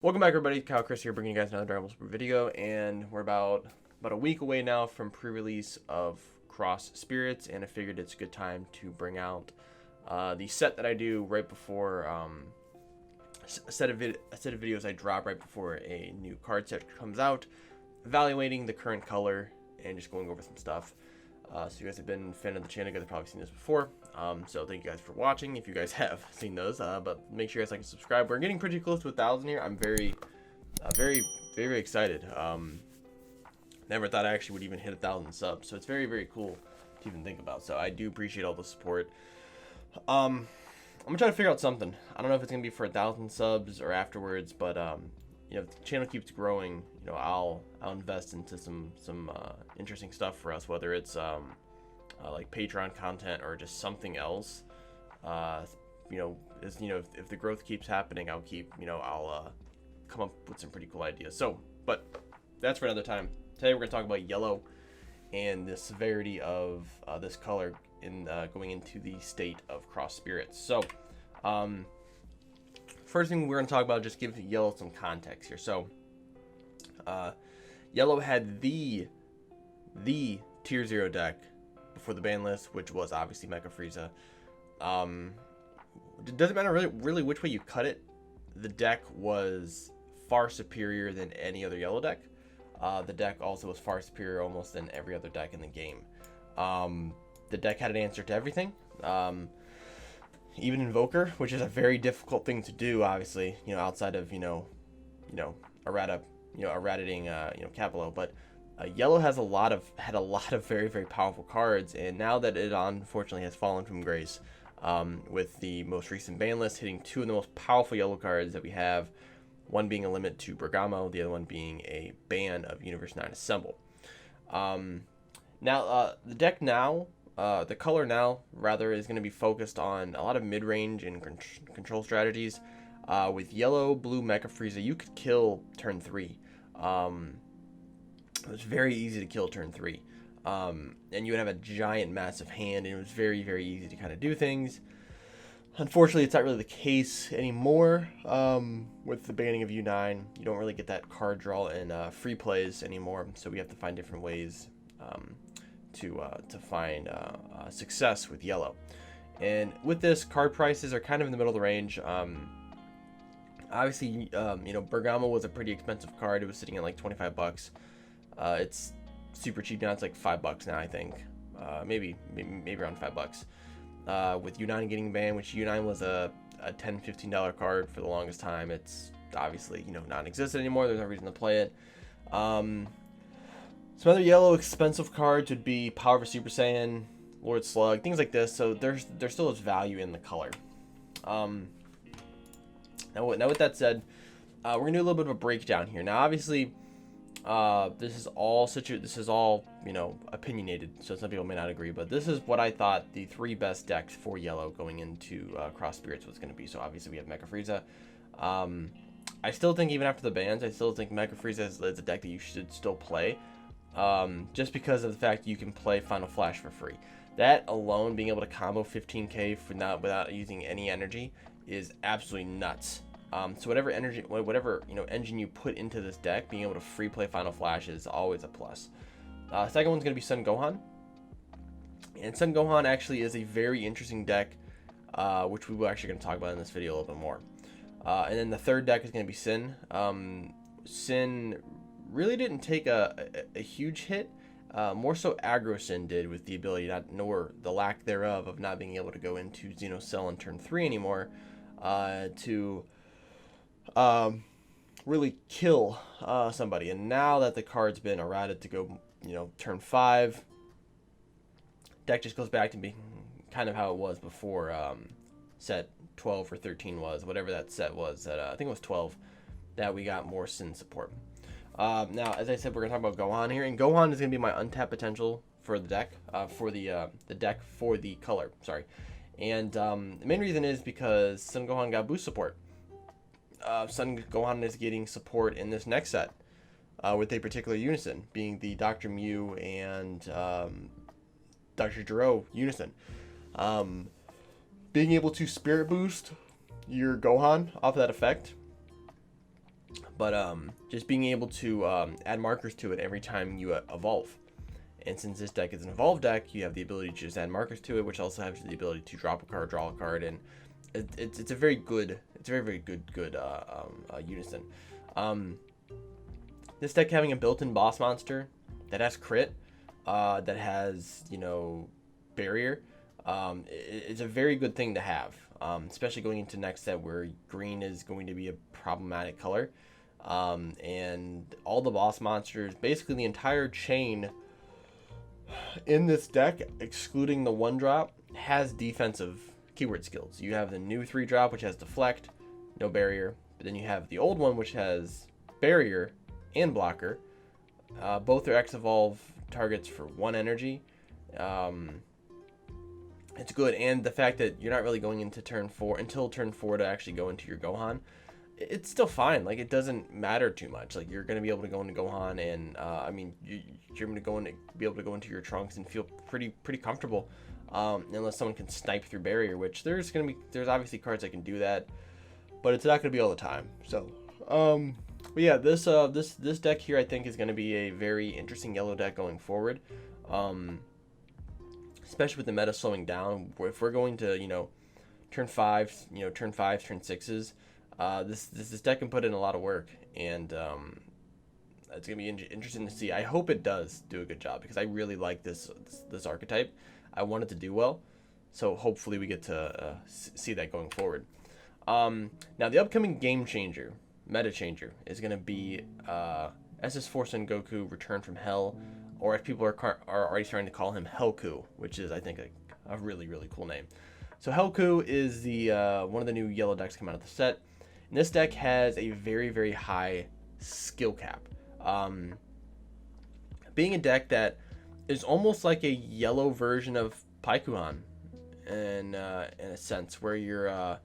Welcome back, everybody. Kyle Chris here, bringing you guys another Dragon Ball Super video, and we're about a week away now from pre-release of Cross Spirits, and I figured it's a good time to bring out the set that I do right before a set of videos I drop right before a new card set comes out, evaluating the current color and just going over some stuff. So you guys have been a fan of the channel, you guys have probably seen this before. So thank you guys for watching if you guys have seen those. But make sure you guys like and subscribe. We're getting pretty close to 1,000 here. I'm very excited. Never thought I actually would even hit 1,000 subs. So it's very cool to even think about. So I do appreciate all the support. I'm gonna try to figure out something. I don't know if it's gonna be for 1,000 subs or afterwards, but you know, if the channel keeps growing, you know, I'll invest into some interesting stuff for us, whether it's like Patreon content or just something else. You know, if the growth keeps happening, I'll come up with some pretty cool ideas. So, but that's for another time. Today we're gonna talk about yellow and the severity of this color in going into the state of Cross Spirits. So, first thing we're going to talk about, just give yellow some context here. So, yellow had the tier 0 deck before the ban list, which was obviously Mecha Frieza. It doesn't matter really which way you cut it. The deck was far superior than any other yellow deck. The deck also was far superior almost than every other deck in the game. The deck had an answer to everything. Even Invoker, which is a very difficult thing to do, obviously, you know, outside of, erratating, Capello, but yellow had a lot of very powerful cards, and now that it unfortunately has fallen from grace, with the most recent ban list hitting two of the most powerful yellow cards that we have, one being a limit to Bergamo, the other one being a ban of Universe 9 Assemble. Now, the deck now, the color now, rather, is going to be focused on a lot of mid-range and control strategies. With yellow, blue, Mecha Frieza, you could kill turn 3. It was very easy to kill turn 3. And you would have a giant, massive hand, and it was very easy to kind of do things. Unfortunately, it's not really the case anymore. With the banning of U9, you don't really get that card draw in free plays anymore, so we have to find different ways to find success with yellow. And with this, card prices are kind of in the middle of the range. Obviously, Bergamo was a pretty expensive card. It was sitting at like 25 bucks. It's super cheap now. It's like $5 now, I think. Maybe around $5. With U9 getting banned, which U9 was a $10-15 card for the longest time. It's obviously, non-existent anymore. There's no reason to play it. Some other yellow expensive cards would be Power of a Super Saiyan, Lord Slug, things like this. So there still is value in the color. Now with that said, we're gonna do a little bit of a breakdown here. Now, obviously, this is all opinionated, so some people may not agree, but this is what I thought the 3 best decks for yellow going into Cross Spirits was going to be. So obviously we have Mecha Frieza. I still think even after the bans, I still think Mecha Frieza is a deck that you should still play. Just because of the fact you can play Final Flash for free. That alone, being able to combo 15k without using any energy, is absolutely nuts. So whatever engine you put into this deck, being able to free play Final Flash is always a plus. Second one's going to be Sun Gohan. And Sun Gohan actually is a very interesting deck, which we were actually going to talk about in this video a little bit more. And then the third deck is going to be Sin. Sin really didn't take a huge hit. More so Aggro Sin did, with the ability, nor the lack thereof, of not being able to go into Xeno Cell on turn 3 anymore, to really kill somebody. And now that the card's been errated to go, turn 5, deck just goes back to being kind of how it was before set 12 or 13 was, whatever that set was. That I think it was 12, that we got more Sin support. Now, as I said, we're going to talk about Gohan here, and Gohan is going to be my untapped potential for the deck, for the deck for the color, sorry. And the main reason is because Sun Gohan got boost support. Sun Gohan is getting support in this next set, with a particular unison, being the Dr. Mew and Dr. Gero unison. Being able to spirit boost your Gohan off of that effect But just being able to add markers to it every time you evolve. And since this deck is an evolved deck, you have the ability to just add markers to it, which also has the ability to drop a card, draw a card, and it's a very good, very good unison. This deck having a built-in boss monster that has crit, that has, you know, barrier, it's a very good thing to have, especially going into next set where green is going to be a problematic color. And all the boss monsters, basically the entire chain in this deck, excluding the 1-drop, has defensive keyword skills. You have the new 3-drop, which has deflect, no barrier, but then you have the old one, which has barrier and blocker. Both are X evolve targets for 1 energy. It's good, and the fact that you're not really going into turn 4 until turn 4 to actually go into your Gohan, it's still fine. Like, it doesn't matter too much. Like, you're going to be able to go into Gohan, and I mean, you're going to be able to go into your Trunks and feel pretty comfortable, unless someone can snipe through barrier, which there's obviously cards that can do that, but it's not going to be all the time. So but yeah, this deck here I think is going to be a very interesting yellow deck going forward, especially with the meta slowing down. If we're going to, you know, turn 5, turn 6s, this deck can put in a lot of work, and it's gonna be interesting to see. I hope it does do a good job, because I really like this archetype. I want it to do well, so hopefully we get to see that going forward. Now the upcoming game changer, meta changer, is gonna be SS4 Son Goku Return from Hell, or as people are already starting to call him, Hellku, which is, I think, a really cool name. So Hellku is the one of the new yellow decks come out of the set. And this deck has a very high skill cap. Being a deck that is almost like a yellow version of Paikuhan, in a sense, where you're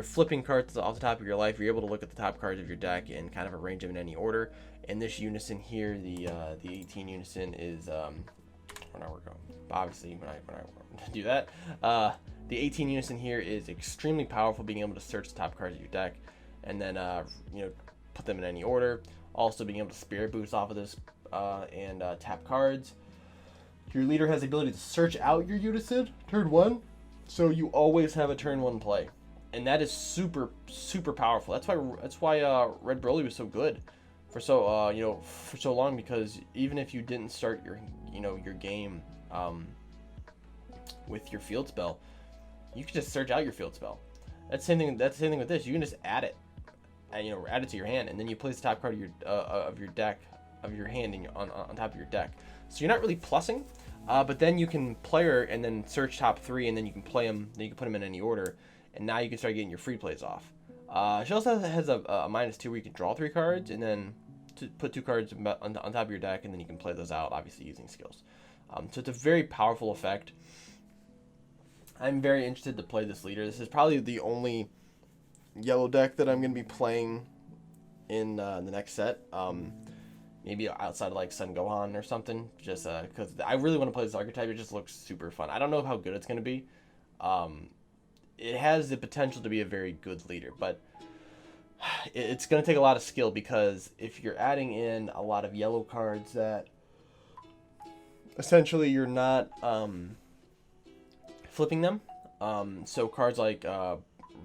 flipping cards off the top of your life. You're able to look at the top cards of your deck and kind of arrange them in any order. And this unison here, the 18 unison, is where now we're going. Obviously, when I do that, the 18 unison here is extremely powerful, being able to search the top cards of your deck and then put them in any order. Also being able to spirit boost off of this and tap cards. Your leader has the ability to search out your unison turn 1, so you always have a turn 1 play, and that is super powerful. That's why Red Broly was so good for so long, because even if you didn't start your game with your field spell, you can just search out your field spell. That's the same thing with this. You can just add it, add it to your hand, and then you place the top card of your deck, of your hand on top of your deck. So you're not really plussing, but then you can player and then search top 3, and then you can play them. Then you can put them in any order, and now you can start getting your free plays off. She also has a -2 where you can draw 3 cards, and then to put 2 cards on top of your deck, and then you can play those out, obviously using skills. So it's a very powerful effect. I'm very interested to play this leader. This is probably the only yellow deck that I'm going to be playing in the next set. Maybe outside of like Son Gohan or something, just because I really want to play this archetype. It just looks super fun. I don't know how good it's going to be. It has the potential to be a very good leader, but it's going to take a lot of skill, because if you're adding in a lot of yellow cards that essentially you're not flipping them, so cards like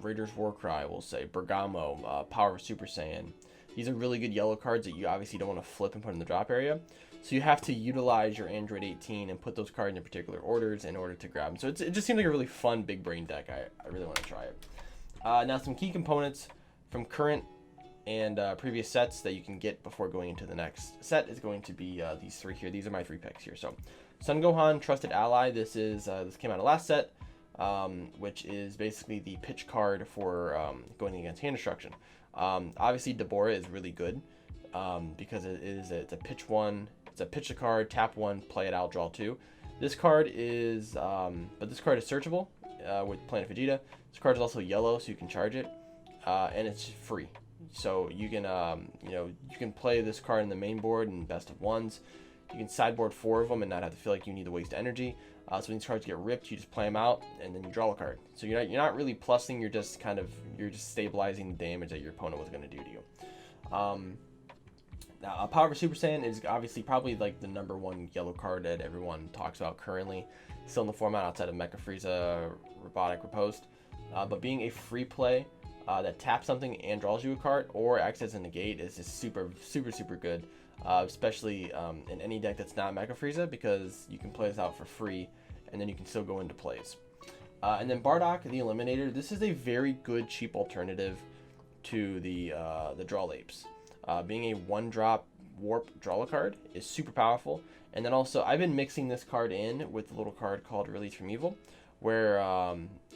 Raider's Warcry, we'll say, Bergamo, Power of Super Saiyan, these are really good yellow cards that you obviously don't want to flip and put in the drop area. So you have to utilize your Android 18 and put those cards in particular orders in order to grab them. So it just seems like a really fun big brain deck. I really want to try it. Now some key components from current and previous sets that you can get before going into the next set is going to be these 3 here. These are my 3 picks here. So Son Gohan, Trusted Ally. This came out of last set, which is basically the pitch card for going against hand destruction. Obviously Deborah is really good because it's a pitch 1. It's a pitch a card, tap 1, play it out, draw 2. This card is, but this card is searchable with Planet Vegeta. This card is also yellow, so you can charge it, and it's free. So you can, you can play this card in the main board in best of 1s. You can sideboard 4 of them and not have to feel like you need to waste energy. So when these cards get ripped, you just play them out and then you draw a card. So you're not really plussing. You're just stabilizing the damage that your opponent was going to do to you. Now, Power of Super Saiyan is obviously probably like the #1 yellow card that everyone talks about currently, still in the format outside of Mecha Frieza, Robotic Riposte. But being a free play that taps something and draws you a card or acts as a negate is just super good, especially in any deck that's not Mecha Frieza, because you can play this out for free and then you can still go into plays. And then Bardock, the Eliminator. This is a very good cheap alternative to the Draw Apes. Being a 1-drop warp draw a card is super powerful. And then also, I've been mixing this card in with a little card called Release from Evil, where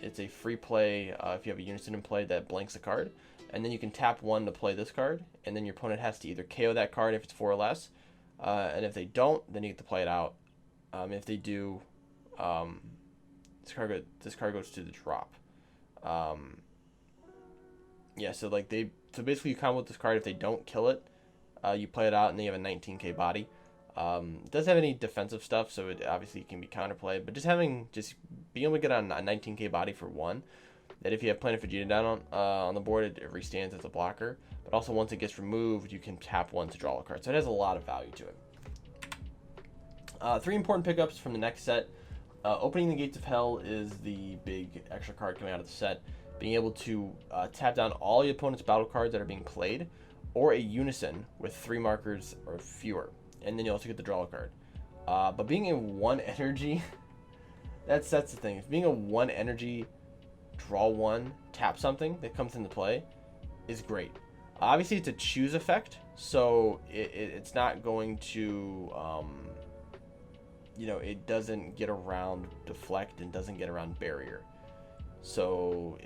it's a free play if you have a Unison in play that blanks a card. And then you can tap 1 to play this card, and then your opponent has to either KO that card if it's 4 or less. And if they don't, then you get to play it out. If they do, this card goes to the drop. Yeah, so basically you combo with this card. If they don't kill it, you play it out, and then you have a 19k body. It doesn't have any defensive stuff, so it obviously can be counterplayed. But just being able to get on a 19k body for 1, that if you have Planet Vegeta down on the board, it restands as a blocker. But also once it gets removed, you can tap 1 to draw a card. So it has a lot of value to it. 3 important pickups from the next set. Opening the Gates of Hell is the big extra card coming out of the set. Being able to tap down all your opponent's battle cards that are being played, or a Unison with 3 markers or fewer. And then you also get the draw a card. But being a 1 energy, that's the thing. Being a 1 energy, draw 1, tap something that comes into play is great. Obviously, it's a choose effect, so it's not going to, it doesn't get around deflect and doesn't get around barrier. So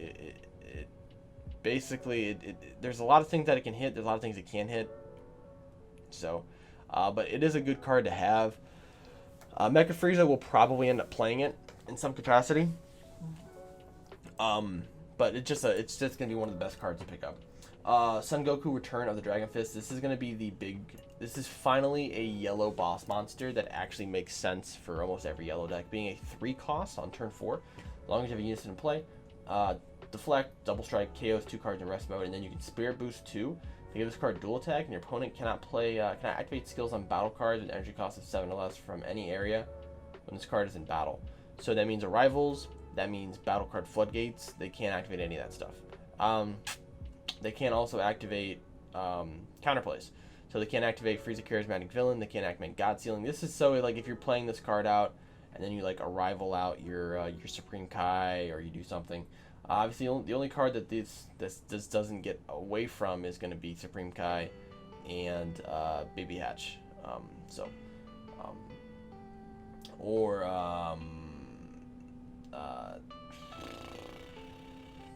basically there's a lot of things that it can hit. There's a lot of things it can't hit. So, but it is a good card to have. Mecha Frieza will probably end up playing it in some capacity. But it's just gonna be one of the best cards to pick up. Son Goku Return of the Dragon Fist. This is gonna be this is finally a yellow boss monster that actually makes sense for almost every yellow deck. Being a 3 cost on turn 4, as long as you have a Unison in play. Deflect, Double Strike, KOs 2 cards in rest mode, and then you can Spirit Boost 2 to give this card dual attack, and your opponent cannot activate skills on battle cards with energy cost of 7 or less from any area when this card is in battle. So that means arrivals, that means battle card floodgates. They can't activate any of that stuff. They can't also activate counterplays. So they can't activate Frieza Charismatic Villain, they can't activate God Sealing. This is so if you're playing this card out and then you arrival out your Supreme Kai, or you do something. Obviously, the only card that this doesn't get away from is going to be Supreme Kai and Baby Hatch.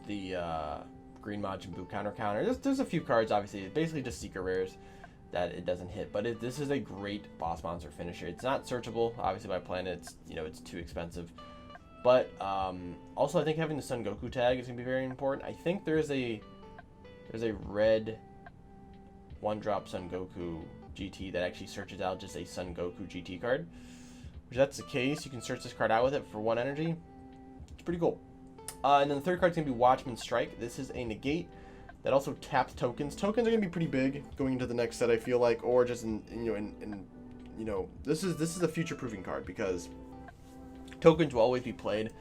The Green Majin Buu counter. There's a few cards, obviously. It's basically just secret rares that it doesn't hit, but this is a great boss monster finisher. It's not searchable, obviously, by planet. It's too expensive. But also, I think having the Son Goku tag is gonna be very important. I think there's a red 1-drop Son Goku GT that actually searches out just a Son Goku GT card. Which, if that's the case, you can search this card out with it for 1 energy. It's pretty cool. And then the third card is gonna be Watchman Strike. This is a negate that also taps tokens. Tokens are gonna be pretty big going into the next set, I feel like, or just this is a future-proofing card, because tokens will always be played,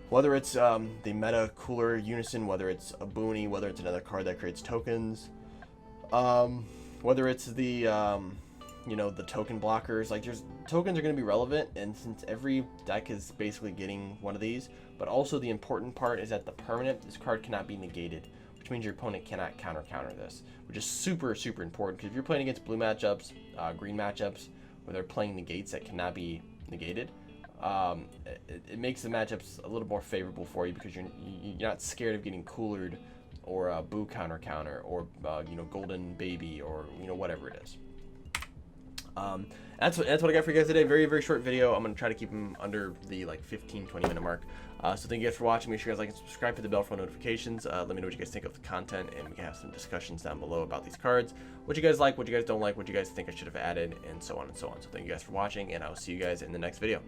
whether it's the meta cooler Unison, whether it's a Boonie, whether it's another card that creates tokens, whether it's the the token blockers. Tokens are going to be relevant, and since every deck is basically getting one of these, but also the important part is that the permanent, this card cannot be negated, which means your opponent cannot counter this, which is super important, because if you're playing against blue matchups, green matchups, where they're playing negates that cannot be negated, it makes the matchups a little more favorable for you, because you're not scared of getting coolered, or Boo counter, or Golden Baby, or whatever it is. That's what I got for you guys today. Very short video. I'm gonna try to keep them under the 15-20 minute mark. So thank you guys for watching. Make sure you guys like and subscribe, hit the bell for notifications. Let me know what you guys think of the content, and we can have some discussions down below about these cards. What you guys like, what you guys don't like, what you guys think I should have added, and so on and so on. So thank you guys for watching, and I'll see you guys in the next video.